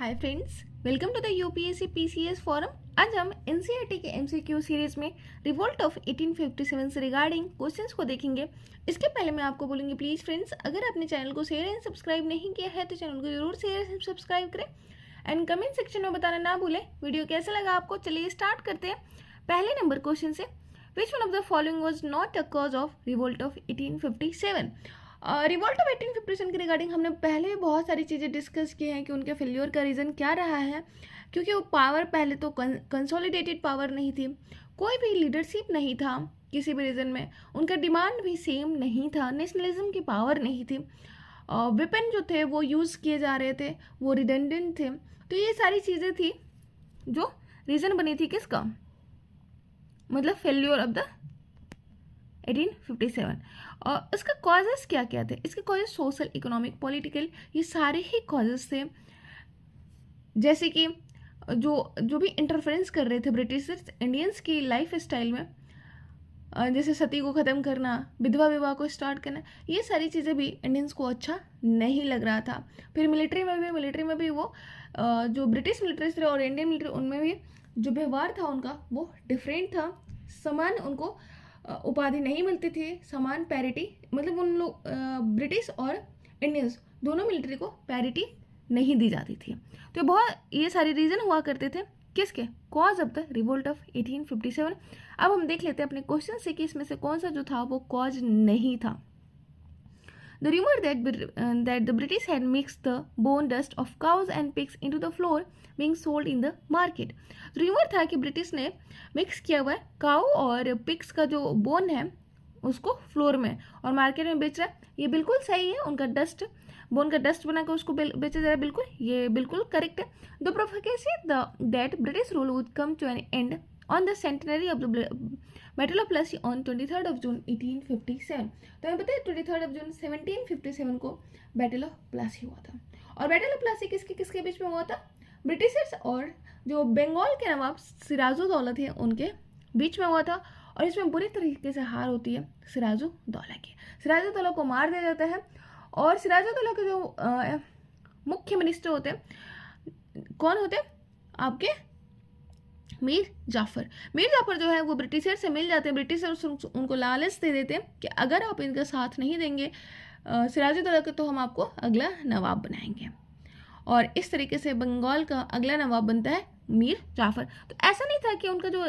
Hi friends, welcome to the UPSC PCS forum. आज हम NCERT के एमसीक्यू सीरीज में रिवोल्ट ऑफ 1857 से रिगार्डिंग क्वेश्चंस को देखेंगे। इसके पहले मैं आपको बोलूँगी प्लीज़ फ्रेंड्स, अगर आपने चैनल को शेयर एंड सब्सक्राइब नहीं किया है तो चैनल को जरूर शेयर एंड सब्सक्राइब करें एंड कमेंट सेक्शन में बताना ना भूलें वीडियो कैसा लगा आपको। चलिए स्टार्ट करते हैं पहले नंबर क्वेश्चन से। विच one of the following was not a cause of revolt of 1857? Revolt of 1857 के रिगार्डिंग हमने पहले भी बहुत सारी चीज़ें डिस्कस की हैं कि उनके फेल्योर का रीज़न क्या रहा है। क्योंकि वो पावर पहले तो कंसोलिडेटेड पावर नहीं थी, कोई भी लीडरशिप नहीं था किसी भी रीजन में, उनका डिमांड भी सेम नहीं था, नेशनलिज्म की पावर नहीं थी, वेपन जो थे वो यूज़ किए जा रहे थे, वो रिडेंडेंट थे। तो ये सारी चीज़ें थी जो रीज़न बनी थी किसका, मतलब फेल्योर ऑफ द 1857। और इसका कॉजेस क्या क्या थे? इसके कॉजेस सोशल, इकोनॉमिक, पॉलिटिकल, ये सारे ही कॉजेस थे। जैसे कि जो भी इंटरफेरेंस कर रहे थे ब्रिटिशर्स इंडियंस की लाइफ स्टाइल में, जैसे सती को ख़त्म करना, विधवा विवाह को स्टार्ट करना, ये सारी चीज़ें भी इंडियंस को अच्छा नहीं लग रहा था। फिर मिलिट्री में भी वो जो ब्रिटिश मिलिट्रीज थे और इंडियन मिलिट्री, उनमें भी जो व्यवहार था उनका वो डिफरेंट था। समान उनको उपाधि नहीं मिलती थी, समान पैरिटी, मतलब उन लोग ब्रिटिश और इंडियंस दोनों मिलिट्री को पैरिटी नहीं दी जाती थी। तो बहुत ये सारे रीज़न हुआ करते थे किसके, cause of the revolt of 1857। अब हम देख लेते हैं अपने क्वेश्चन से कि इसमें से कौन सा जो था वो कॉज नहीं था। The rumor that the British had mixed the bone dust of cows and pigs into the flour being sold in the market. Rumour था कि ब्रिटिश ने मिक्स किया हुआ है काऊ और पिग्स का जो बोन है उसको फ्लोर में और मार्केट में बेच रहा है। ये बिल्कुल सही है, उनका डस्ट, बोन का डस्ट बनाकर उसको बेचा जा रहा है, बिल्कुल ये बिल्कुल करेक्ट है। The prophecy that British rule would come to an end on the centenary of the battle of Plassey on 23 June 1857। तो हमें पता है 23 जून 1757 को बैटल ऑफ प्लासी हुआ था। और बैटल ऑफ प्लासी किसके किसके बीच में हुआ था? ब्रिटिशर्स और जो बंगाल के नवाब सिराजुद्दौला थे उनके बीच में हुआ था। और इसमें बुरी तरीके से हार होती है सिराजुद्दौला की। सिराजुद्दौला को मार दिया जाता है और सिराजुद्दौला के जो मुख्य मिनिस्टर होते हैं कौन होते हैं आपके? मीर जाफर जो है वो ब्रिटिशर से मिल जाते हैं। ब्रिटिशर उनको लालच दे देते हैं कि अगर आप इनका साथ नहीं देंगे सिराजुद्दौला को तो हम आपको अगला नवाब बनाएंगे। और इस तरीके से बंगाल का अगला नवाब बनता है मीर जाफर। तो ऐसा नहीं था कि उनका जो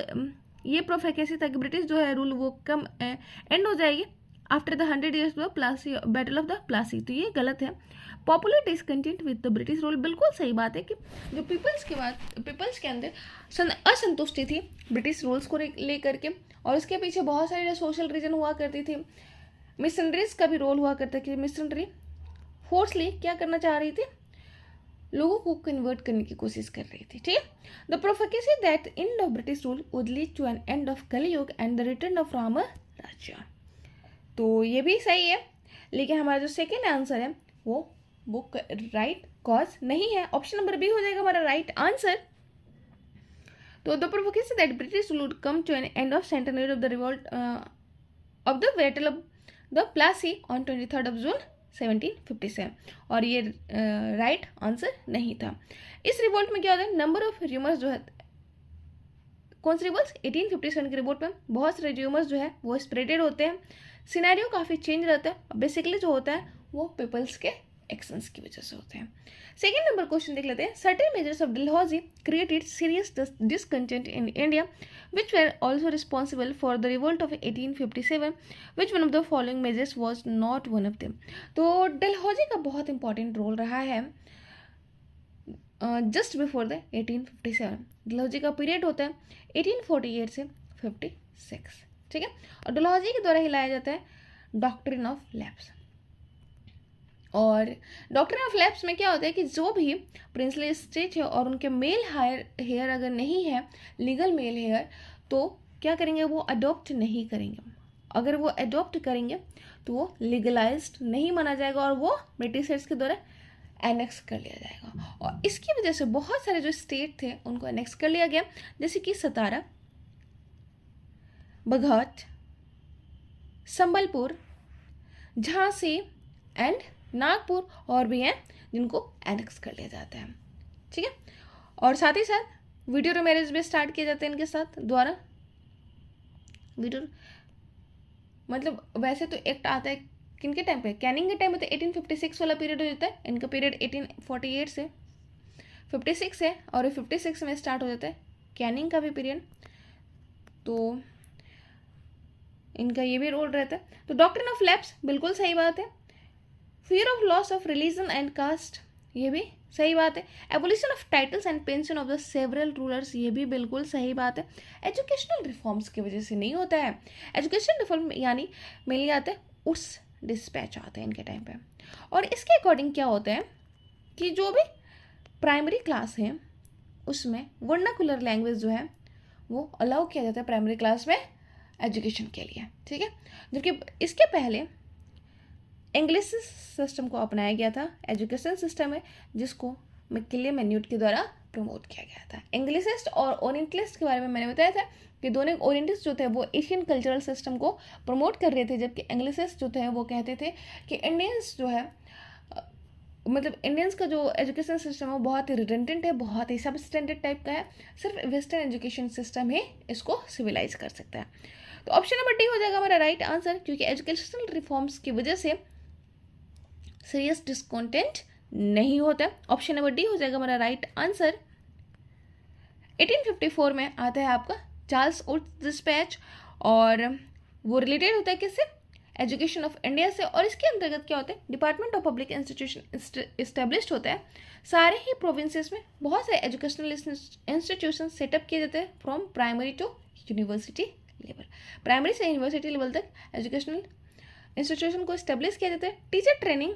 ये प्रोफेसी था कि ब्रिटिश जो है रूल वो कम एंड हो जाएगी after the 100 years of Plassey, battle of the Plassey. तो ये गलत है। Popular discontent with the British rule, बिल्कुल सही बात है कि जो पीपल्स के अंदर असंतुष्टि थी ब्रिटिश रूल्स को लेकर के, और उसके पीछे बहुत सारी जो सोशल रीजन हुआ करती थी। मिशनरीज का भी रोल हुआ करता कि मिशनरी फोर्सली क्या करना चाह रही थी, लोगों को कन्वर्ट करने की कोशिश कर रही थी। ठीक है। The prophecy that end of British rule would lead to an end of Kaliyuga and the return of Ram Rajya. तो ये भी सही है, लेकिन हमारा जो सेकेंड आंसर है वो राइट कॉज नहीं है। ऑप्शन नंबर बी हो जाएगा हमारा राइट आंसर। तो the prophecy that British rule would come to an end of centenary of the revolt of the battle of the Plassey on 23 June 1757, और ये राइट आंसर नहीं था। इस रिवोल्ट में क्या होता है, नंबर ऑफ र्यूमर्स जो है, कौन से रिवोल्ट 1857 के रिवोल्ट में बहुत सारे र्यूमर्स जो है वो स्प्रेडेड होते हैं, सिनेरियो काफ़ी चेंज रहता है। बेसिकली जो होता है वो पीपल्स के एक्शंस की वजह से होते हैं। सेकेंड नंबर क्वेश्चन देख लेते हैं। Certain measures of Dalhousie created serious discontent in India which were also responsible for the revolt of 1857. which one of the following measures was not one of them? तो डलहौजी का बहुत इंपॉर्टेंट रोल रहा है just before the 1857। Dalhousie का period होता है 1848 से 56, ठीक है। और डलहौजी के द्वारा हिलाया जाता है डॉक्ट्रिन ऑफ लैप्स। और डॉक्ट्रिन ऑफ लैप्स में क्या होता है कि जो भी प्रिंसली स्टेट है और उनके मेल हेयर अगर नहीं है, लीगल मेल हेयर, तो क्या करेंगे, वो अडॉप्ट नहीं करेंगे। अगर वो अडॉप्ट करेंगे तो वो लीगलाइज्ड नहीं माना जाएगा और वो ब्रिटिशर्स के द्वारा एनेक्स कर लिया जाएगा। और इसकी वजह से बहुत सारे जो स्टेट थे उनको एनेक्स कर लिया गया, जैसे कि सतारा, बघौत, संबलपुर, झांसी एंड नागपुर, और भी हैं जिनको एनेक्स कर लिया जाता है। ठीक है। और साथ ही साथ वीडियो मैरिज भी स्टार्ट किए जाते हैं इनके साथ द्वारा। वीडियो मतलब वैसे तो एक्ट आता है किनके टाइम पे, कैनिंग के टाइम पे, तो 1856 वाला पीरियड हो जाता है। इनका पीरियड 1848 से 56 है, और 56 में स्टार्ट हो जाता है कैनिंग का भी पीरियड। तो इनका ये भी रोल रहता है। तो डॉक्ट्रिन ऑफ लैप्स बिल्कुल सही बात है। Fear of loss of religion and caste, ये भी सही बात है। Abolition of titles and pension of the several rulers, ये भी बिल्कुल सही बात है। एजुकेशनल रिफॉर्म्स की वजह से नहीं होता है। एजुकेशनल रिफॉर्म यानी मिल जाते हैं उस डिस्पैच आते हैं इनके टाइम पे। और इसके अकॉर्डिंग क्या होता है कि जो भी प्राइमरी क्लास है उसमें वर्नाकुलर लैंग्वेज जो है वो अलाउ किया जाता है प्राइमरी क्लास में एजुकेशन के लिए, ठीक है। जबकि इसके पहले इंग्लिश सिस्टम को अपनाया गया था। एजुकेशन सिस्टम है जिसको मैकिले मैन्यूट के द्वारा प्रमोट किया गया था। इंग्लिशिस्ट और ओरिएंटलिस्ट के बारे में मैंने बताया था कि दोनों ओरिएंटलिस्ट जो थे वो एशियन कल्चरल सिस्टम को प्रमोट कर रहे थे, जबकि इंग्लिशिस्ट जो थे वो कहते थे कि इंडियंस जो है मतलब इंडियंस का जो एजुकेशन सिस्टम है वो बहुत ही रिडेंडेंट है, बहुत ही सब स्टैंडर्ड टाइप का है। सिर्फ वेस्टर्न एजुकेशन सिस्टम ही इसको सिविलाइज कर सकता है। तो ऑप्शन नंबर डी हो जाएगा हमारा राइट आंसर, क्योंकि एजुकेशनल रिफॉर्म्स की वजह से सीरियस डिस्कंटेंट नहीं होता। ऑप्शन नंबर डी हो जाएगा हमारा राइट आंसर। 1854 में आता है आपका चार्ल्स वुड्स डिस्पैच, और वो रिलेटेड होता है किससे, एजुकेशन ऑफ इंडिया से। और इसके अंतर्गत क्या होता है, department of public institution established होता है। सारे ही प्रोविंसेस में बहुत सारे एजुकेशनल इंस्टीट्यूशन सेटअप किए जाते हैं from primary to university level. Primary से यूनिवर्सिटी लेवल तक एजुकेशनल इंस्टीट्यूशन को इस्टेब्लिश किया जाता है। टीचर ट्रेनिंग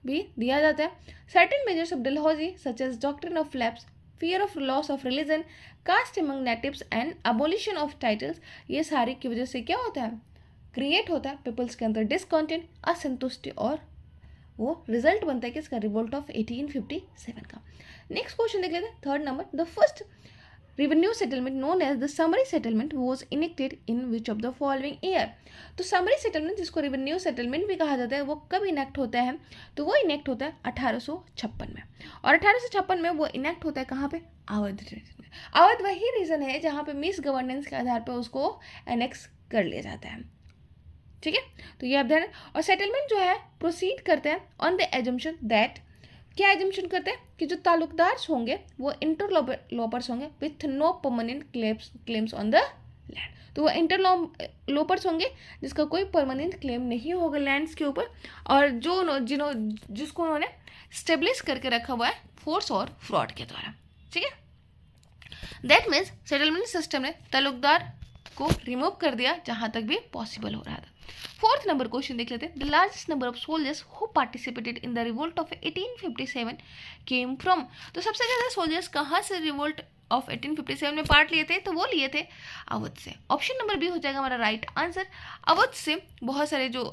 भी दिया जाता है। Certain measures of Dalhousie such as doctrine of lapse, fear of loss of religion, caste among natives and abolition of titles, ये सारी की वजह से क्या होता है, क्रिएट होता है पीपल्स के अंदर डिसकॉन्टेंट, असंतुष्टि, और वो रिजल्ट बनता है किसका, रिवोल्ट ऑफ 1857 का। नेक्स्ट क्वेश्चन देख लेते हैं, third number. The first revenue settlement known as the summary settlement was enacted in which of the following year। तो summary settlement जिसको revenue settlement भी कहा जाता है वो कब इनेक्ट होता है, तो वो इनेक्ट होता है 1856 में। और 1856 में वो इनेक्ट होता है कहाँ पे, अवध रीजन में। अवध वही रीजन है जहाँ पे मिस गवर्नेंस के आधार पर उसको एनेक्स कर लिया जाता है, ठीक है। तो ये आप ध्यान। और सेटलमेंट जो है प्रोसीड करते हैं ऑन द एजम्पशन दैट, क्या एजम्पशन करते हैं कि जो तालुकदार होंगे वो इंटरलोपर्स होंगे with no permanent claims on the land. तो वो इंटरलोपर्स होंगे जिसका कोई परमानेंट क्लेम नहीं होगा लैंड्स के ऊपर, और जिसको उन्होंने स्टेब्लिश करके रखा हुआ है फोर्स और फ्रॉड के द्वारा, ठीक है। दैट मीन्स सेटलमेंट सिस्टम ने तालुकदार को रिमूव कर दिया जहां तक भी पॉसिबल हो रहा था। फोर्थ नंबर क्वेश्चन देख लेते हैं। The largest number of soldiers who participated in the revolt of 1857 came from. तो सबसे ज़्यादा सोल्जर्स कहाँ से रिवोल्ट ऑफ 1857 में पार्ट लिए थे, तो वो लिए थे अवध से। ऑप्शन नंबर बी हो जाएगा हमारा राइट आंसर। अवध से बहुत सारे जो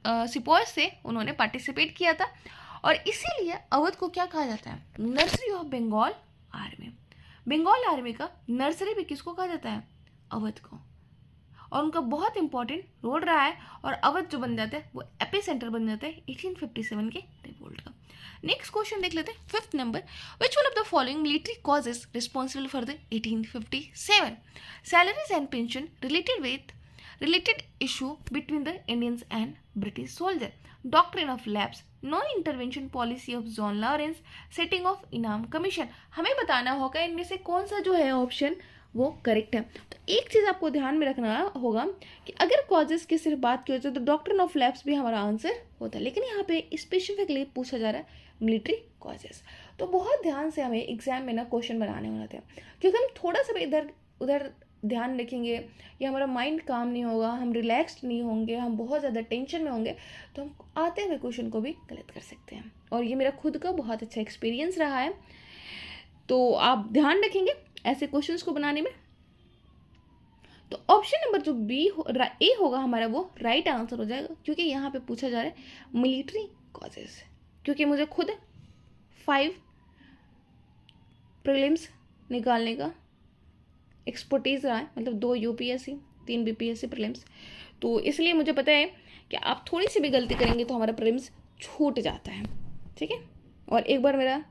सिपाहीज थे उन्होंने पार्टिसिपेट किया था, और इसीलिए अवध को क्या कहा जाता है, nursery of Bengal army. Bengal army का नर्सरी भी किसको कहा जाता है, अवध को, और उनका बहुत इंपॉर्टेंट रोल रहा है। और अवध जो बन जाता है वो एपी सेंटर बन जाता है 1857 के रिवोल्ट का। नेक्स्ट क्वेश्चन देख लेते हैं, fifth number. Which one of the following military causes responsible for the 1857 salaries and pension related issue between the Indians and British soldier, doctrine of lapse, no intervention policy of John Lawrence, setting of Inam commission. हमें बताना होगा इनमें से कौन सा जो है option वो करेक्ट है। तो एक चीज़ आपको ध्यान में रखना होगा कि अगर कॉजेस की सिर्फ बात की जाए तो डॉक्ट्रिन ऑफ लैप्स भी हमारा आंसर होता है, लेकिन यहाँ पे स्पेसिफिकली पूछा जा रहा है मिलिट्री कॉजेस। तो बहुत ध्यान से हमें एग्जाम में ना क्वेश्चन बनाने होते हैं, क्योंकि हम थोड़ा सा भी इधर उधर ध्यान रखेंगे या हमारा माइंड काम नहीं होगा, हम रिलैक्स्ड नहीं होंगे, हम बहुत ज़्यादा टेंशन में होंगे, तो हम आते हुए क्वेश्चन को भी गलत कर सकते हैं। और ये मेरा खुद का बहुत अच्छा एक्सपीरियंस रहा है, तो आप ध्यान रखेंगे ऐसे क्वेश्चंस को बनाने में। तो ऑप्शन नंबर जो ए होगा हमारा वो राइट आंसर हो जाएगा, क्योंकि यहाँ पे पूछा जा रहा है मिलिट्री कॉजेस। क्योंकि मुझे खुद 5 प्रीलिम्स निकालने का एक्सपर्टीज़ रहा है, मतलब 2 यूपीएससी 3 बीपीएससी प्रीलिम्स, तो इसलिए मुझे पता है कि आप थोड़ी सी भी गलती करेंगे तो हमारा प्रीलिम्स छूट जाता है, ठीक है। और एक बार मेरा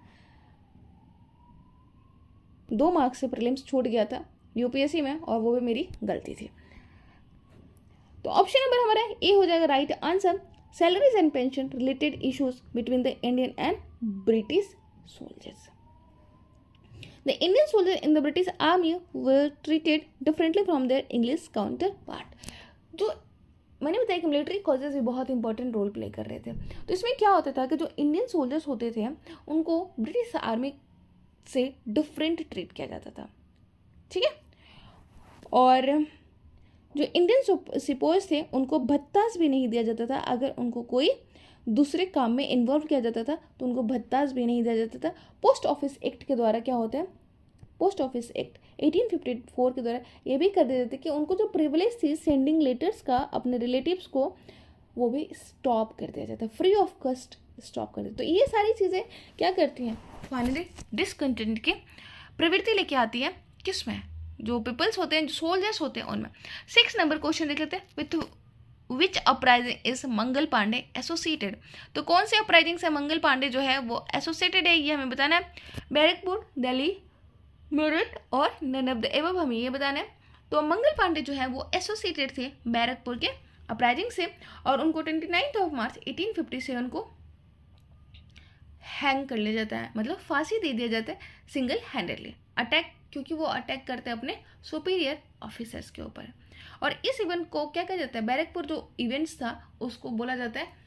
2 मार्क्स से प्रीलिम्स छूट गया था यूपीएससी में, और वो भी मेरी गलती थी। तो ऑप्शन नंबर हमारा ए हो जाएगा right answer. Salaries and pension related issues between the Indian and British soldiers. The Indian soldiers in the British Army were treated differently from their English counterpart. जो मैंने बताया कि मिलिट्री कॉजेज भी बहुत important role play कर रहे थे। तो इसमें क्या होता था कि जो इंडियन सोल्जर्स होते थे उनको ब्रिटिश आर्मी से डिफरेंट ट्रीट किया जाता था, ठीक है। और जो इंडियन सिपोज थे उनको भत्तास भी नहीं दिया जाता था। अगर उनको कोई दूसरे काम में इन्वॉल्व किया जाता था तो उनको भत्तास भी नहीं दिया जाता था। पोस्ट ऑफिस एक्ट के द्वारा क्या होता है, पोस्ट ऑफिस एक्ट 1854 के द्वारा ये भी कर देते थे कि उनको जो प्रिविलेज थी सेंडिंग लेटर्स का अपने रिलेटिव्स को, वो भी स्टॉप कर दिया जाता है, फ्री ऑफ कॉस्ट स्टॉप कर देते। तो ये सारी चीज़ें क्या करती हैं, फाइनली डिसकंटेंट की प्रवृत्ति लेके आती है किसमें, जो पीपल्स होते हैं, जो सोल्जर्स होते हैं उनमें। 6 नंबर क्वेश्चन देख लेते हैं। With which uprising is Mangal Pandey associated. तो कौन से अपराइजिंग से मंगल पांडे जो है वो एसोसिएटेड है, ये हमें बताना है। बैरकपुर, दिल्ली, मेरठ और नन ऑफ द एबव हमें ये बताना है। तो मंगल पांडे जो है वो एसोसिएटेड थे बैरकपुर के अपराइजिंग से, और उनको 29 मार्च 1857 को हैंग कर लिया जाता है, मतलब फांसी दे दिया जाता है सिंगल हैंडेडली अटैक, क्योंकि वो अटैक करते हैं अपने सुपीरियर ऑफिसर्स के ऊपर। और इस इवेंट को क्या कहा जाता है, बैरकपुर जो इवेंट्स था उसको बोला जाता है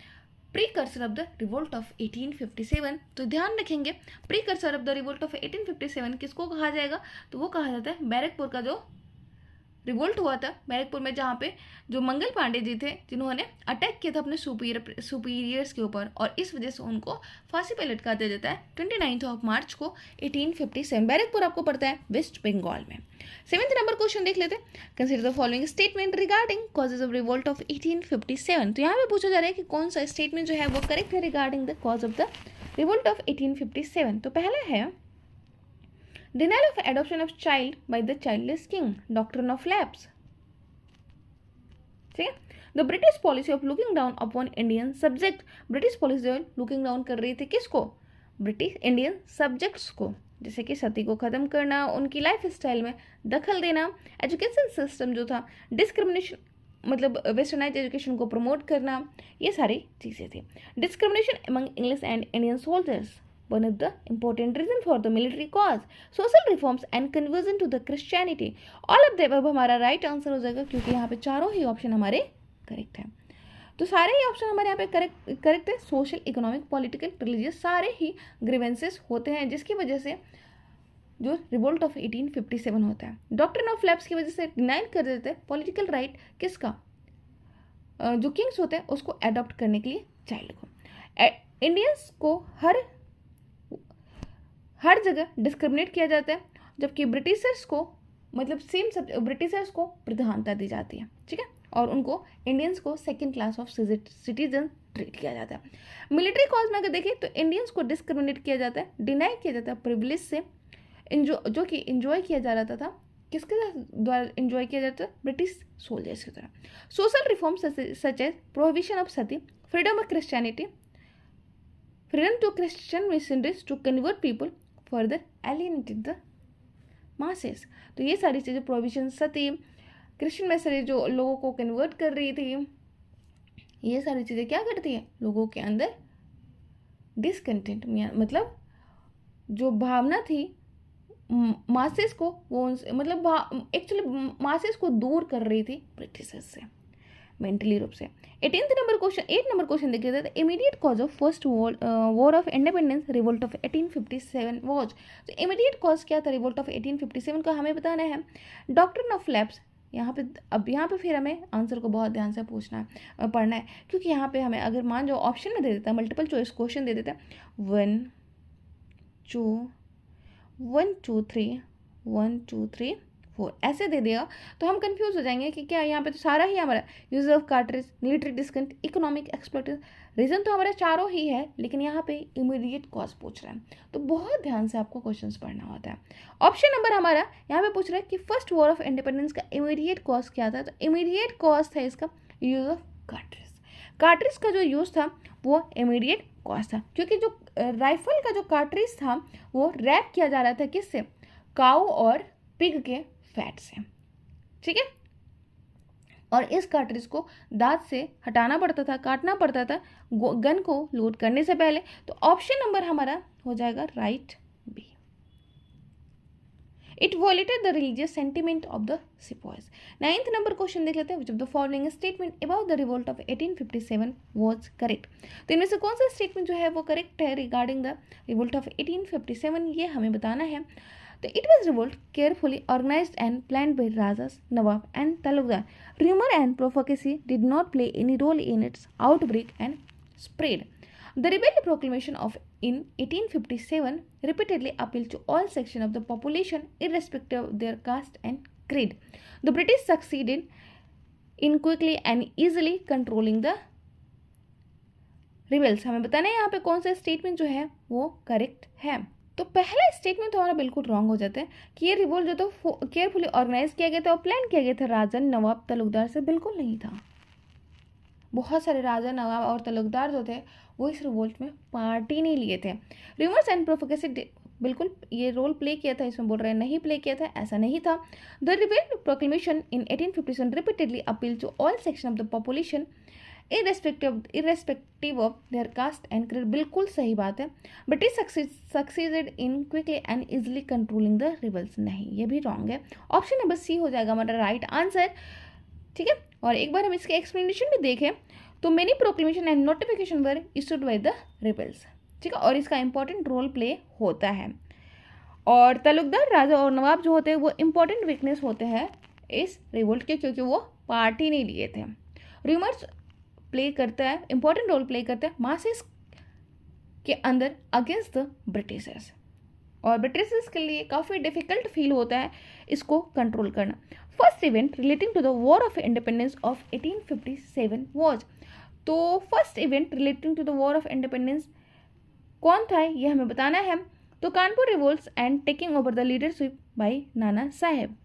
precursor of the revolt of 1857। तो ध्यान रखेंगे precursor of the revolt of 1857 किसको कहा जाएगा, तो वो कहा जाता है बैरकपुर का जो रिवोल्ट हुआ था बैरकपुर में, जहाँ पे जो मंगल पांडे जी थे जिन्होंने अटैक किया था अपने सुपीरियर्स के ऊपर, और इस वजह से उनको फांसी पे लटका दिया जाता है 29 मार्च को 1857। बैरकपुर आपको पड़ता है वेस्ट बंगाल में। 7th नंबर क्वेश्चन देख लेते हैं। Consider the following statement regarding causes of revolt of 1857। तो यहाँ पे पूछा जा रहा है कि कौन सा स्टेटमेंट जो है वो करेक्ट है regarding the cause of the revolt of 1857। तो पहला है denial of adoption of child by the childless king, doctrine of lapse, ठीक है। The British policy of looking down upon Indian subject. British policy जो looking down कर रही थी किसको, ब्रिटिश इंडियन सब्जेक्ट्स को, जैसे कि सती को ख़त्म करना, उनकी लाइफ स्टाइल में दखल देना, एजुकेशन सिस्टम जो था डिस्क्रिमिनेशन, मतलब वेस्टर्नाइज एजुकेशन को प्रमोट करना, ये सारी चीज़ें थी। Discrimination among English and Indian soldiers, one of the important reason for the military cause, social reforms and conversion to the Christianity। all of the above हमारा राइट आंसर हो जाएगा, क्योंकि यहाँ पे चारों ही ऑप्शन हमारे करेक्ट हैं। तो सारे ही ऑप्शन हमारे यहाँ पे करेक्ट है। सोशल, इकोनॉमिक, पॉलिटिकल, रिलीजियस सारे ही ग्रीवेंसेस होते हैं, जिसकी वजह से जो रिवोल्ट ऑफ 1857 होता है। डॉक्ट्रिन ऑफ लैप्स की वजह से डिनाइल कर देते हैं पॉलिटिकल राइट किसका, जो किंग्स होते हैं उसको अडॉप्ट करने के लिए चाइल्ड को। इंडियंस को हर जगह डिस्क्रिमिनेट किया जाता है, जबकि ब्रिटिशर्स को, मतलब सेम सब ब्रिटिशर्स को प्रधानता दी जाती है, ठीक है, और उनको इंडियंस को second class of citizen treat किया जाता है। मिलिट्री कॉज में अगर देखें तो इंडियंस को डिस्क्रिमिनेट किया जाता है, डिनाई किया जाता है प्रिविलेज से, जो कि इंजॉय किया जा रहा था, किसके द्वारा इंजॉय किया जाता है, ब्रिटिश सोल्जर्स की तरह। Social reform such as prohibition of sati, freedom of Christianity, freedom to Christian missionaries to convert people, further alienated the masses. तो ये सारी चीज़ें प्रोविजन, सती, क्रिश्चियन मिशनरी जो लोगों को कन्वर्ट कर रही थी, ये सारी चीज़ें क्या करती है, लोगों के अंदर डिसकंटेंट, मतलब जो भावना थी मासेस को, वो मतलब एक्चुअली मासेस को दूर कर रही थी ब्रिटिशर्स से मेंटली रूप से। 8 नंबर क्वेश्चन देखिए थे, immediate cause of first war of independence revolt of 1857 was. तो इमीडिएट कॉज क्या था रिवोल्ट ऑफ 1857 का, हमें बताना है। डॉक्ट्रिन ऑफ लैप्स, यहाँ पे फिर हमें आंसर को बहुत ध्यान से पढ़ना है, क्योंकि यहाँ पे हमें अगर मान जो ऑप्शन में दे देता है, मल्टीपल चॉइस क्वेश्चन दे देता है 1 2 3 4 ऐसे दे दिया तो हम कंफ्यूज हो जाएंगे कि क्या यहाँ पे तो सारा ही हमारा use of cartridge, military discontent, economic exploitation, reason तो हमारा चारों ही है, लेकिन यहाँ पे इमीडिएट कॉज पूछ रहा है, तो बहुत ध्यान से आपको क्वेश्चंस पढ़ना होता है। ऑप्शन नंबर हमारा यहाँ पे पूछ रहा है कि फर्स्ट वॉर ऑफ इंडिपेंडेंस का इमीडिएट कॉज क्या था, तो इमीडिएट कॉज था इसका यूज ऑफ कार्ट्रिज। कार्ट्रिज का जो यूज था वो इमीडिएट कॉज था, क्योंकि जो राइफल का जो कार्ट्रिज था वो रैप किया जा रहा था किससे, काऊ और पिग के फैट से, ठीक है। और इस कार्ट्रिज को दांत से हटाना पड़ता था, काटना पड़ता था गन को लोड करने से पहले। तो ऑप्शन नंबर हमारा हो जाएगा right B. It violated the religious sentiment of the sepoys. 9th number question देख लेते हैं। Which of the following statement about the revolt of 1857 was correct. तो इनमें से कौन सा स्टेटमेंट जो है वो करेक्ट है रिगार्डिंग द रिवोल्ट ऑफ 1857, ये हमें बताना है। तो it was revolt carefully organized and planned by Rajas, Nawab and Talukdar. Rumor and profligacy did not play any role in its outbreak and spread. The rebel proclamation of in 1857 repeatedly appealed to all sections of the population irrespective of their caste and creed. The British succeeded in quickly and easily controlling the rebels. हमें बताना है यहाँ पे कौन सा statement जो है वो करेक्ट है। तो पहला स्टेटमेंट तो हमारा बिल्कुल रॉन्ग हो जाता है कि ये रिवोल्ट जो था केयरफुली ऑर्गेनाइज किया गया था और प्लान किया गया था राजा नवाब तलुकदार से, बिल्कुल नहीं था। बहुत सारे राजा नवाब और तलुकदार जो थे वो इस रिवोल्ट में पार्टी नहीं लिए थे। रूमर्स एंड प्रोफेगेसी बिल्कुल ये रोल प्ले किया था, इसमें बोल रहे हैं नहीं प्ले किया था, ऐसा नहीं था। The rebel proclamation in 1857 repeatedly appeal to all section of the population irrespective of their caste and creed, बिल्कुल सही बात है। British succeeded in quickly and easily controlling the rebels, नहीं ये भी रॉन्ग है। ऑप्शन नंबर सी हो जाएगा हमारा राइट आंसर, ठीक है। और एक बार हम इसके एक्सप्लेनेशन भी देखें तो many proclamation and notification were issued by the rebels, ठीक है, और इसका इंपॉर्टेंट रोल प्ले होता है। और तलुकदार राजा और नवाब जो होते हैं वो इंपॉर्टेंट वीकनेस होते हैं इस रिवोल्ट के, क्योंकि वो पार्टी नहीं लिए थे। रूमर्स प्ले करता है, इंपॉर्टेंट रोल प्ले करता है मासेस के अंदर अगेंस्ट द ब्रिटिशर्स, और ब्रिटिशर्स के लिए काफ़ी डिफिकल्ट फील होता है इसको कंट्रोल करना। First event relating to the war of independence of 1857 was, तो first event relating to the war of independence कौन था ये हमें बताना है। तो Kanpur revolts and taking over the leadership by Nana Saheb,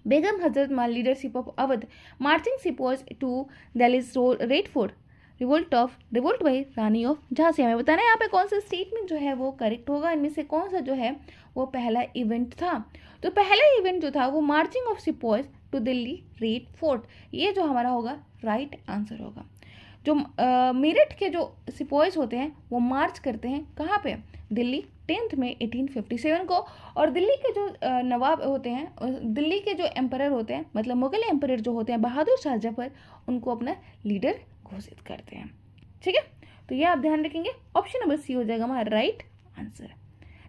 Begum Hazrat Mal leadership of Awadh, marching sepoys to Delhi's Red Fort, revolt by Rani of Jhansi. हमें बताना है यहाँ पे कौन सा स्टेटमेंट जो है वो करेक्ट होगा, इनमें से कौन सा जो है वो पहला इवेंट था। तो पहला इवेंट जो था वो marching of sepoys to Delhi red fort, ये जो हमारा होगा राइट आंसर होगा। जो मेरठ के जो सिपॉयज होते हैं वो मार्च करते हैं कहाँ पे, दिल्ली 10 मई 1857 को। और दिल्ली के जो नवाब होते हैं, दिल्ली के जो एम्परर होते हैं, मतलब मुगल एम्परर जो होते हैं बहादुर शाह जफर, उनको अपना लीडर घोषित करते हैं, ठीक है। तो ये आप ध्यान रखेंगे, ऑप्शन नंबर सी हो जाएगा हमारा राइट आंसर।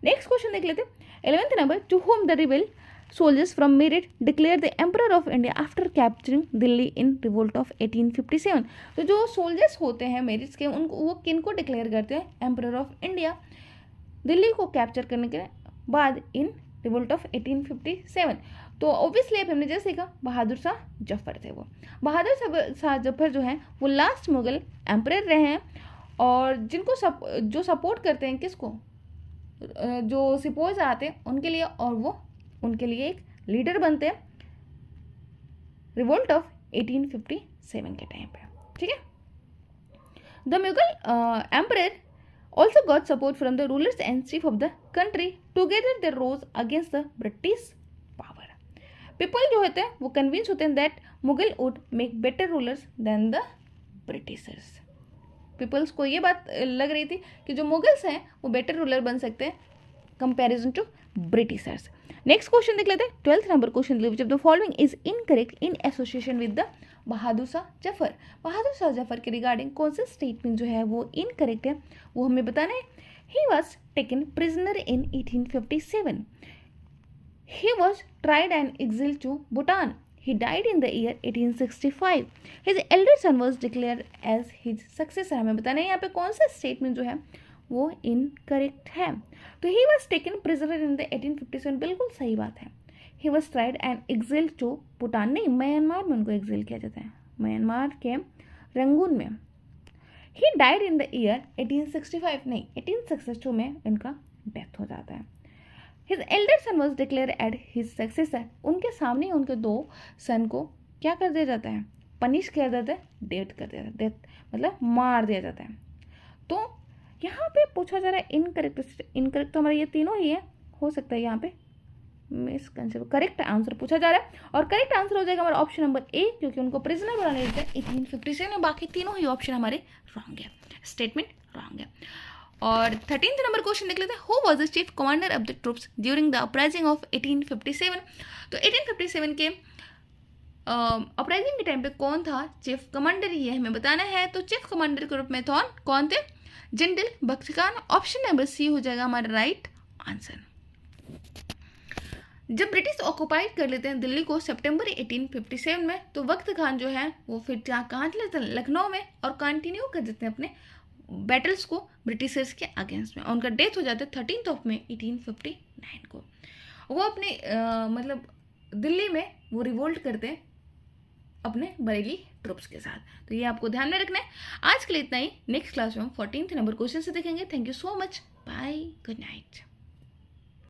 नेक्स्ट क्वेश्चन देख लेते हैं। 11th number, to whom the rebel soldiers from Meerut declared the emperor of India after capturing Delhi in revolt of 1857। तो जो सोल्जर्स होते हैं मेरिट के, उनको वो किन को डिक्लेयर करते हैं, एम्परर ऑफ इंडिया, दिल्ली को कैप्चर करने के बाद इन रिवोल्ट ऑफ 1857। तो ऑब्वियसली अब हमने जैसे कहा बहादुर शाह जफर थे, वो बहादुर शाह जफर जो हैं वो लास्ट मुगल एम्परर रहे हैं, और जिनको जो सपोर्ट करते हैं किसको, जो सिपोज आते हैं उनके लिए, और वो उनके लिए एक लीडर बनते हैं रिवोल्ट ऑफ 1857 के टाइम पे, ठीक है। The Mughal emperor also got support from the rulers and chief of the country. Together they rose against the British power. People जो होते हैं वो convinced होते हैं that Mughal would make better rulers than the Britishers. Peoples को ये बात लग रही थी कि जो मुगल्स हैं वो बेटर रूलर बन सकते हैं comparison to Britishers. Next question देख लेते हैं। 12th number question, which of the following is incorrect in association with the Bahadur Shah Zafar. Bahadur Shah Zafar के रिगार्डिंग कौन सा स्टेटमेंट जो है वो इनकरेक्ट है वो हमें बताना है। He was taken prisoner in 1857। He was tried and exiled to Bhutan. He died in the year 1865. His elder son was declared as his successor. हमें बताना है यहाँ पे कौन सा स्टेटमेंट जो है वो इनकरेक्ट है। तो he was taken prisoner in the 1857, बिल्कुल सही बात है। He was tried and exiled to Bhutan, नहीं म्यांमार में उनको एक्सिल किया जाता है, म्यांमार के रंगून में। He died in the year 1865, नहीं 1862 में इनका डेथ हो जाता है। His elder son was declared as his successor. उनके सामने उनके दो सन को क्या कर दिया जाता है, पनिश किया जाता है, डेथ कर दिया जाता है, डेथ मतलब मार दिया जाता है। तो यहाँ पे पूछा जा रहा है इनकरेक्ट तो हमारे ये तीनों ही है, हो सकता है यहाँ पे मिसकंसेप्ट, करेक्ट आंसर पूछा जा रहा है और करेक्ट आंसर हो जाएगा हमारा ऑप्शन नंबर ए, क्योंकि उनको प्रिजनर बना लेते हैं 1857 में। बाकी तीनों ही ऑप्शन हमारे रॉन्ग है, स्टेटमेंट रॉन्ग है। और 13th नंबर क्वेश्चन देख लेते हैं, who was the chief commander of the troops during the uprising of 1857। तो 1857 के अपराइजिंग के टाइम पे कौन था चीफ कमांडर, ये हमें बताना है। तो चीफ कमांडर के रूप में कौन थे, जनरल बख्श खान। ऑप्शन नंबर सी हो जाएगा हमारा राइट आंसर। जब ब्रिटिश ऑक्युपाइड कर लेते हैं दिल्ली को सितंबर 1857 में, तो बख्श खान जो है वो फिर कहाँ चले जाते हैं, लखनऊ में, और कंटिन्यू कर देते हैं अपने बैटल्स को ब्रिटिशर्स के अगेंस्ट में। उनका डेथ हो जाता है 13 मई 1859 को। वो अपने मतलब दिल्ली में वो रिवोल्ट करते हैं अपने बरेली ट्रुप्स के साथ। तो ये आपको ध्यान में रखना है। आज के लिए इतना ही, नेक्स्ट क्लास में हम 14th नंबर क्वेश्चन से देखेंगे। Thank you so much, bye, good night.